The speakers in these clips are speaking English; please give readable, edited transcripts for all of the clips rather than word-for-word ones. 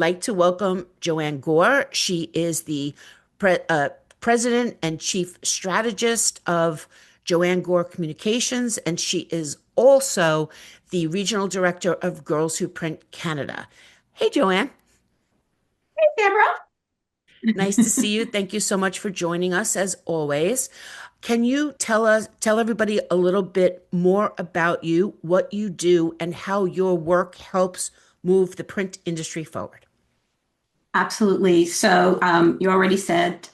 like to welcome Joanne Gore. She is the pre president and chief strategist of Joanne Gore Communications, and she is also the regional director of Girls Who Print Canada. Hey, Joanne. Deborah. Nice to see you. Thank you so much for joining us as always. Can you tell everybody a little bit more about you, what you do, and how your work helps move the print industry forward? Absolutely. So you already said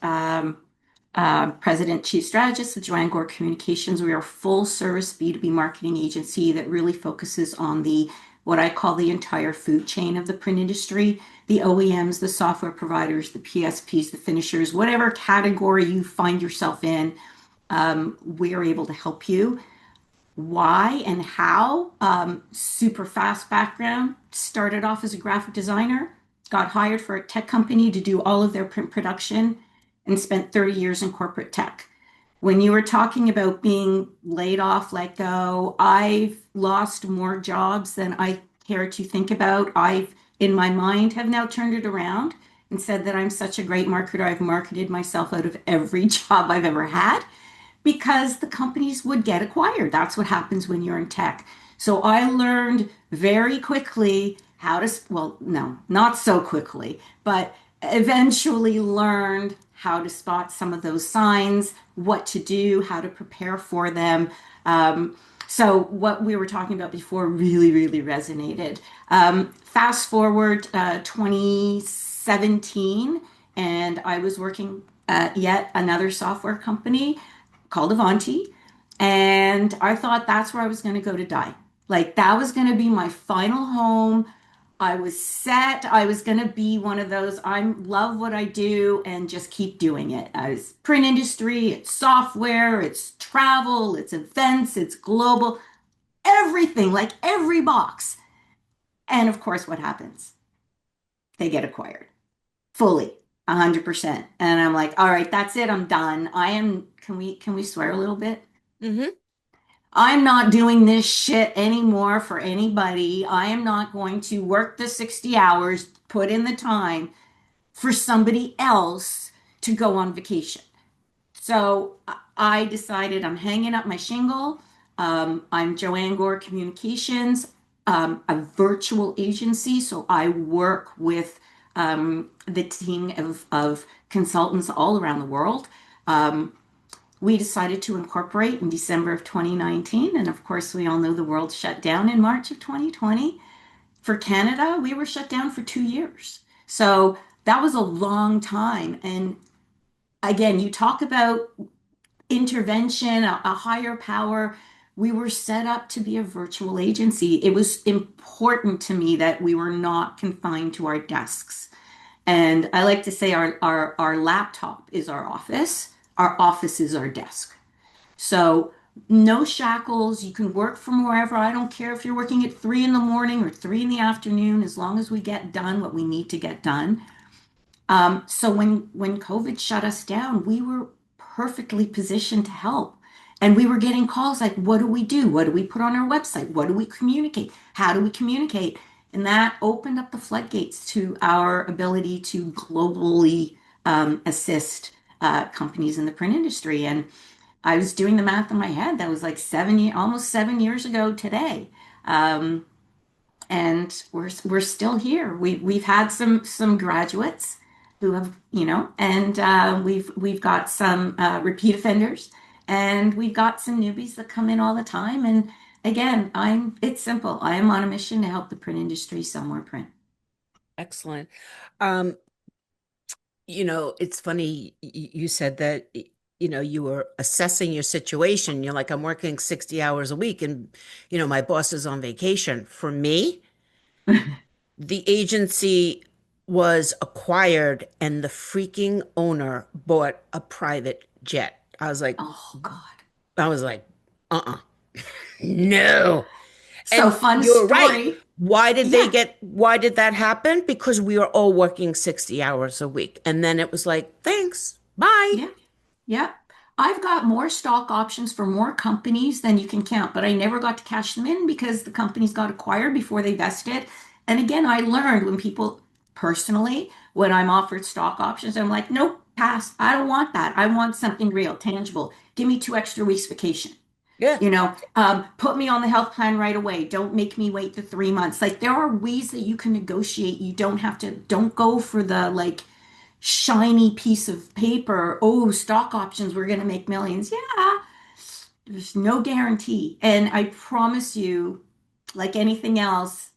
President Chief Strategist of Joanne Gore Communications. We are a full service B2B marketing agency that really focuses on the what I call the entire food chain of the print industry, the OEMs, the software providers, the PSPs, the finishers, whatever category you find yourself in, we are able to help you. Why and how? Super fast background. Started off as a graphic designer, got hired for a tech company to do all of their print production, and spent 30 years in corporate tech. When you were talking about being laid off, let go, I've lost more jobs than I care to think about. I've, in my mind, have now turned it around and said that I'm such a great marketer. I've marketed myself out of every job I've ever had because the companies would get acquired. That's what happens when you're in tech. So I learned very quickly how to, well, no, not so quickly, but eventually learned how to spot some of those signs, what to do, how to prepare for them. So what we were talking about before really, really resonated. Fast forward 2017, and I was working at yet another software company called Avanti. And I thought that's where I was going to go to die. Like that was going to be my final home. I was set. I was going to be one of those, I love what I do and just keep doing it. As print industry, it's software, it's travel, it's events, it's global, everything, like every box. And of course, what happens? They get acquired fully, 100%. And I'm like, all right, that's it. I'm done. I am, can we swear a little bit? Mm-hmm. I'm not doing this shit anymore for anybody. I am not going to work the 60 hours, put in the time for somebody else to go on vacation. So I decided I'm hanging up my shingle. I'm Joanne Gore Communications, a virtual agency. So I work with the team of consultants all around the world. Um, we decided to incorporate in December of 2019. And of course, we all know the world shut down in March of 2020. For Canada, we were shut down for 2 years. So that was a long time. And again, you talk about intervention, a higher power. We were set up to be a virtual agency. It was important to me that we were not confined to our desks. And I like to say our laptop is our office is our desk. So no shackles. You can work from wherever. I don't care if you're working at 3 in the morning or 3 in the afternoon, as long as we get done what we need to get done. So when COVID shut us down, we were perfectly positioned to help. And we were getting calls like, what do we do? What do we put on our website? What do we communicate? How do we communicate? And that opened up the floodgates to our ability to globally assist companies in the print industry. And I was doing the math in my head. That was like almost 7 years ago today. Um, and we're still here. We've had some graduates who have, and we've got some repeat offenders, and we've got some newbies that come in all the time. And again, it's simple. I am on a mission to help the print industry sell more print. Excellent. Um, it's funny you said that you were assessing your situation. You're like, I'm working 60 hours a week and my boss is on vacation. For me, the agency was acquired and the freaking owner bought a private jet. Oh God. I was like, uh-uh, no. So And fun you're right. story. Yeah. Why did that happen? Because we were all working 60 hours a week. And then it was like, thanks, bye. Yeah. Yeah. I've got more stock options for more companies than you can count, but I never got to cash them in because the companies got acquired before they vested. And again, I learned when people personally, when I'm offered stock options, I'm like, nope, pass. I don't want that. I want something real, tangible. Give me 2 extra weeks vacation. Yeah. Put me on the health plan right away. Don't make me wait the 3 months. Like there are ways that you can negotiate. You don't have to, don't go for the like shiny piece of paper. Oh, stock options, we're going to make millions. Yeah, there's no guarantee. And I promise you, like anything else,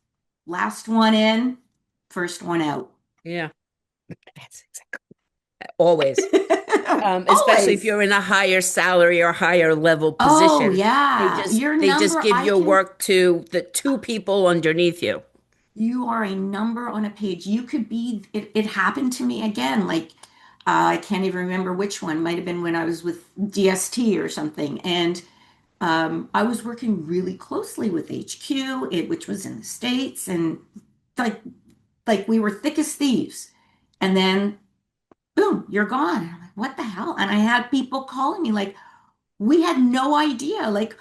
last one in, first one out. Yeah. That's exactly always. Especially if Always. you're in a higher salary or higher level Oh, position, yeah. Your they just number, give I your can, work to the two people underneath you. you are a number on a page. You could be, it happened to me again. Like, I can't even remember which one. Might have been when I was with DST or something. And I was working really closely with HQ, which was in the States. And like, like we were thick as thieves. And then, boom, you're gone. And I'm like, what the hell? And I had people calling me like, we had no idea. Like,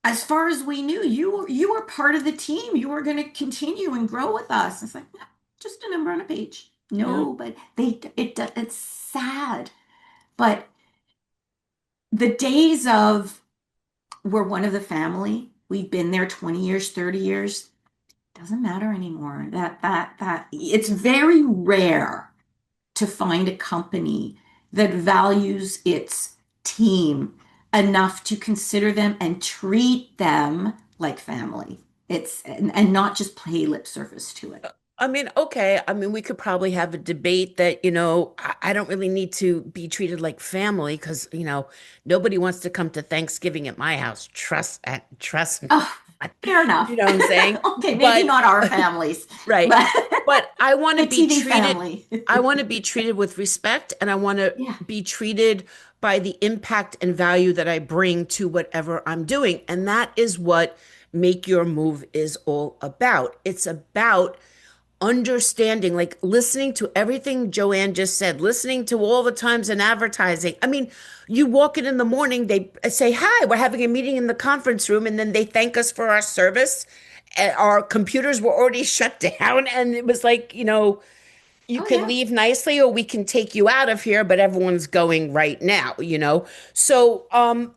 as far as we knew, you were part of the team. You were going to continue and grow with us. It's like, "Yeah, just a number on a page." Yeah. No, but it's sad. But the days of we're one of the family, we've been there 20 years, 30 years, doesn't matter anymore. That it's very rare to find a company that values its team enough to consider them and treat them like family. And not just play lip service to it. I mean, okay. I mean, we could probably have a debate that, I don't really need to be treated like family because, nobody wants to come to Thanksgiving at my house. Trust me. Oh, fair You enough. know what I'm saying? Okay, maybe But not our families, right. but But the TV family. I want to be treated with respect and I want to Yeah. be treated by the impact and value that I bring to whatever I'm doing. And that is what Make Your Move is all about. It's about understanding, like listening to everything Joanne just said, listening to all the times in advertising. I mean, you walk in the morning, they say, "Hi, we're having a meeting in the conference room," and then they thank us for our service. And our computers were already shut down, and it was like, you Oh could yeah. leave nicely or we can take you out of here, but everyone's going right now. So, and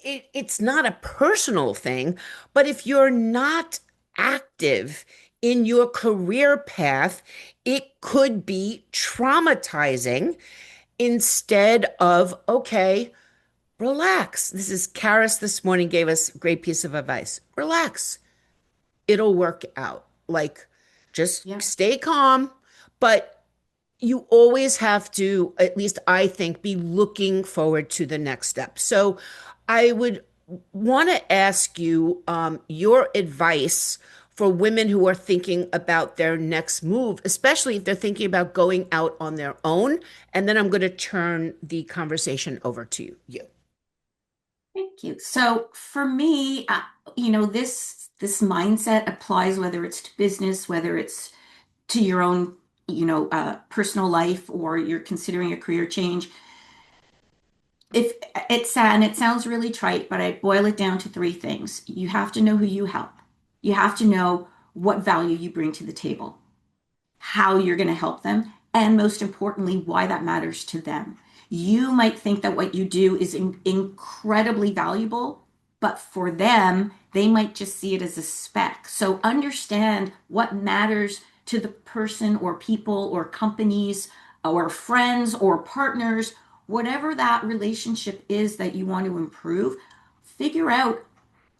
it's not a personal thing, but if you're not active in your career path, it could be traumatizing instead of, okay, relax. This is Karis this morning gave us a great piece of advice. Relax. It'll work out. Like, just Yeah. stay calm, but you always have to, at least I think, be looking forward to the next step. So I would want to ask you your advice for women who are thinking about their next move, especially if they're thinking about going out on their own. And then I'm going to turn the conversation over to you. Thank you. So for me, this mindset applies whether it's to business, whether it's to your own, personal life, or you're considering a career change. If it's sad and it sounds really trite, but I boil it down to three things. You have to know who you help. You have to know what value you bring to the table, how you're going to help them, and most importantly, why that matters to them. You might think that what you do is incredibly valuable, but for them, they might just see it as a speck. So understand what matters to the person or people or companies or friends or partners, whatever that relationship is that you want to improve. Figure out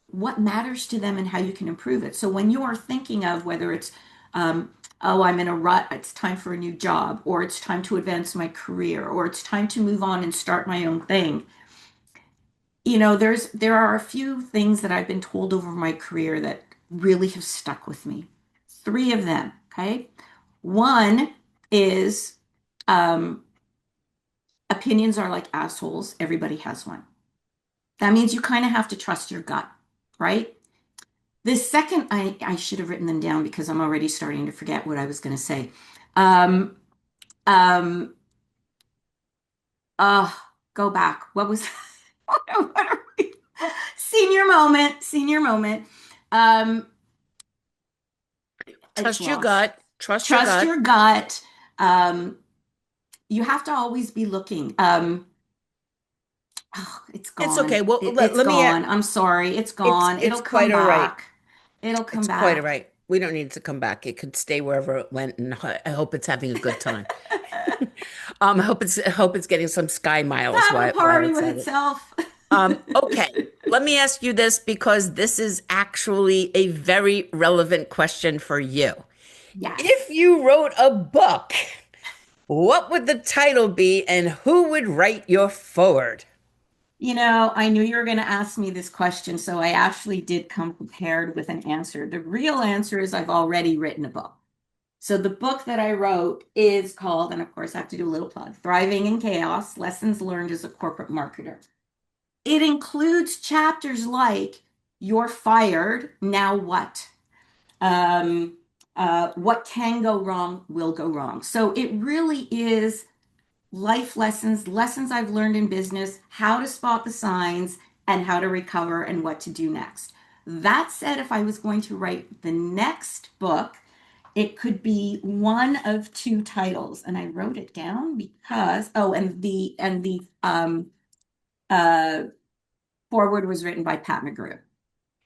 what matters to them and how you can improve it. So when you are thinking of whether it's, oh, I'm in a rut, it's time for a new job, or it's time to advance my career, or it's time to move on and start my own thing, there are a few things that I've been told over my career that really have stuck with me. Three of them, okay? One is um, opinions are like assholes. Everybody has one. That means you kind of have to trust your gut, right? The second, I should have written them down because I'm already starting to forget what I was going to say. Um, um, uh, Go back. What was, what are we? Senior moment, senior moment. Um, it's Trust your lost. gut. Trust your Trust gut. your gut. Um, you have to always be looking. Oh, it's It's gone. okay. Well, It's let me, gone. I'm sorry. It's gone. it's It'll come quite all right. back. It'll come It's quite all back. right. We don't need it to come back. It could stay wherever it went, and I hope it's having a good time. I hope it's getting some sky miles Have a while party it's with at it. itself. Okay. Let me ask you this because this is actually a very relevant question for you. If Yes. you wrote a book, what would the title be and who would write your forward? I knew you were going to ask me this question, so I actually did come prepared with an answer. The real answer is I've already written a book. So the book that I wrote is called, and of course I have to do a little plug, Thriving in Chaos: Lessons Learned as a Corporate Marketer. It includes chapters like You're Fired, Now What? Um, what can go wrong will go wrong. So it really is life lessons, lessons I've learned in business, how to spot the signs, and how to recover and what to do next. That said, if I was going to write the next book, it could be one of two titles, and I wrote it down because uh, forward was written by Pat McGrew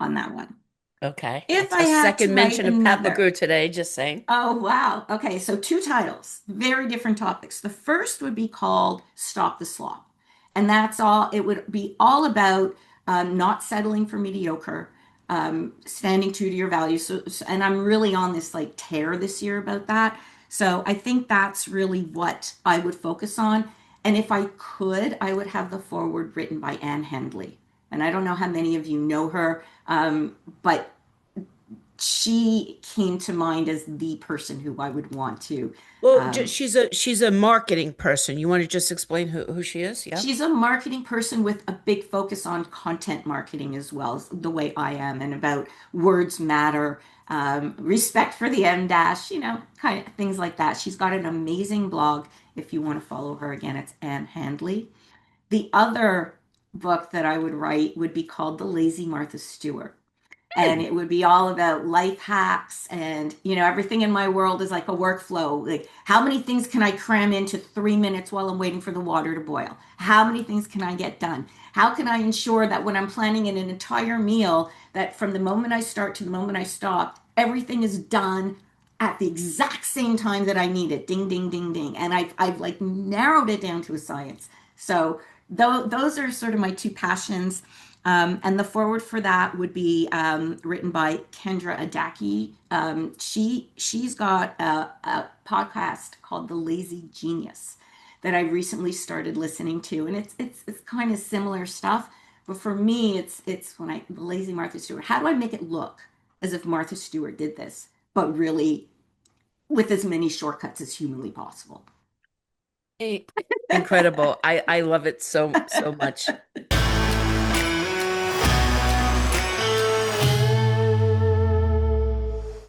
on that one. Okay. If I A had to second write mention of Pat another, McGrew today, just saying. oh, wow. Okay, so two titles, very different topics. The first would be called Stop the Slop. And that's all, it would be all about not settling for mediocre, standing true to your values. And I'm really on this like tear this year about that. So I think that's really what I would focus on. And if I could, I would have the foreword written by Anne Handley. And I don't know how many of you know her, but she came to mind as the person who I would want to. Well, Um, she's a marketing person. You want to just explain who she is? Yeah. she's a marketing person with a big focus on content marketing as well, the way I am, and about words matter, respect for the M dash, kind of things like that. She's got an amazing blog. If you want to follow her again, it's Anne Handley. The other book that I would write would be called The Lazy Martha Stewart, and Hmm. it would be all about life hacks, and everything in my world is like a workflow. Like, how many things can I cram into 3 minutes while I'm waiting for the water to boil? How many things can I get done? How can I ensure that when I'm planning an entire meal, that from the moment I start to the moment I stop, everything is done at the exact same time that I need it? Ding, ding, ding, ding. And I've like narrowed it down to a science. So those are sort of my two passions. And the forward for that would be written by Kendra Adaki. She's got a podcast called The Lazy Genius that I recently started listening to, and it's kind of similar stuff. But for me, it's when the Lazy Martha Stewart. How do I make it look as if Martha Stewart did this, but really with as many shortcuts as humanly possible? Eh, Incredible. I love it so much.